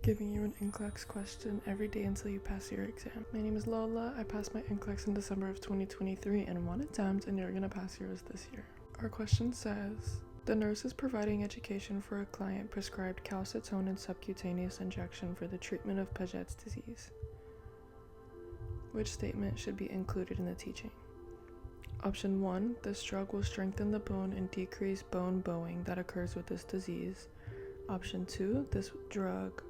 Giving you an NCLEX question every day until you pass your exam. My name is Lola. I passed my NCLEX in December of 2023 in one attempt, and you're gonna pass yours this year. Our question says, the nurse is providing education for a client prescribed calcitonin subcutaneous injection for the treatment of Paget's disease. Which statement should be included in the teaching? Option 1, this drug will strengthen the bone and decrease bone bowing that occurs with this disease. Option 2, this drug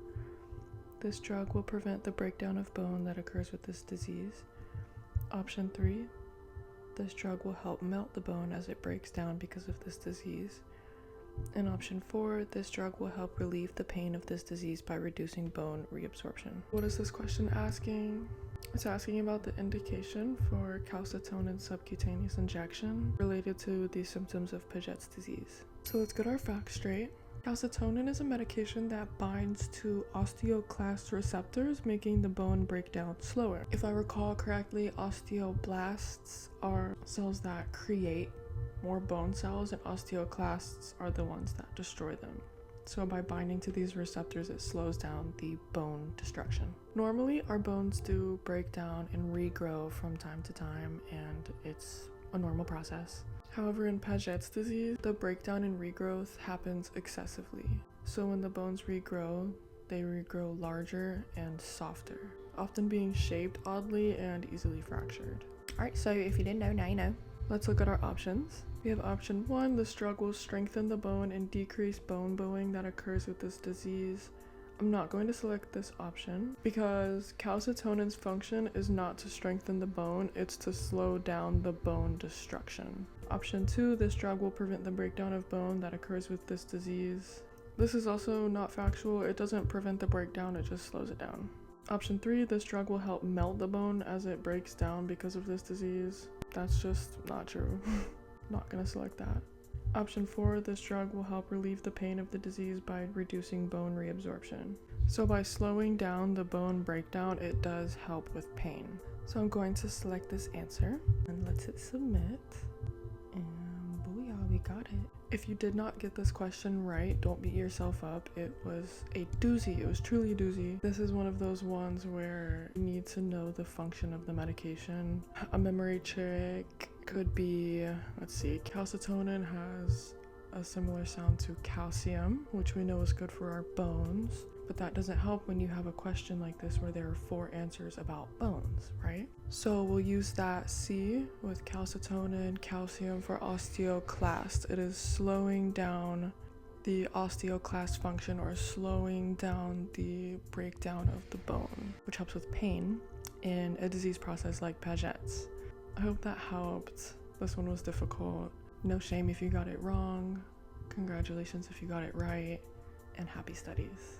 will prevent the breakdown of bone that occurs with this disease. Option 3, this drug will help melt the bone as it breaks down because of this disease. And option 4, this drug will help relieve the pain of this disease by reducing bone reabsorption. What is this question asking? It's asking about the indication for calcitonin subcutaneous injection related to the symptoms of Paget's disease. So let's get our facts straight. Calcitonin is a medication that binds to osteoclast receptors, making the bone break down slower. If I recall correctly, osteoblasts are cells that create more bone cells, and osteoclasts are the ones that destroy them. So by binding to these receptors, it slows down the bone destruction. Normally, our bones do break down and regrow from time to time, and it's a normal process. However, in Paget's disease, the breakdown and regrowth happens excessively. So when the bones regrow, they regrow larger and softer, often being shaped oddly and easily fractured. Alright, so if you didn't know, now you know. Let's look at our options. We have option 1, this drug will strengthen the bone and decrease bone bowing that occurs with this disease. I'm not going to select this option because calcitonin's function is not to strengthen the bone, it's to slow down the bone destruction. Option 2, this drug will prevent the breakdown of bone that occurs with this disease. This is also not factual, it doesn't prevent the breakdown, it just slows it down. Option 3, this drug will help melt the bone as it breaks down because of this disease. That's just not true. Not gonna select that. Option 4, this drug will help relieve the pain of the disease by reducing bone reabsorption. So by slowing down the bone breakdown, it does help with pain. So I'm going to select this answer and let's hit submit. And booyah, we got it. If you did not get this question right, don't beat yourself up. It was a doozy. It was truly a doozy. This is one of those ones where you need to know the function of the medication. A memory trick could be, let's see, calcitonin has a similar sound to calcium, which we know is good for our bones, but that doesn't help when you have a question like this where there are 4 answers about bones, right? So we'll use that C with calcitonin, calcium for osteoclast. It is slowing down the osteoclast function or slowing down the breakdown of the bone, which helps with pain in a disease process like Paget's. I hope that helped. This one was difficult. No shame if you got it wrong. Congratulations if you got it right, and happy studies.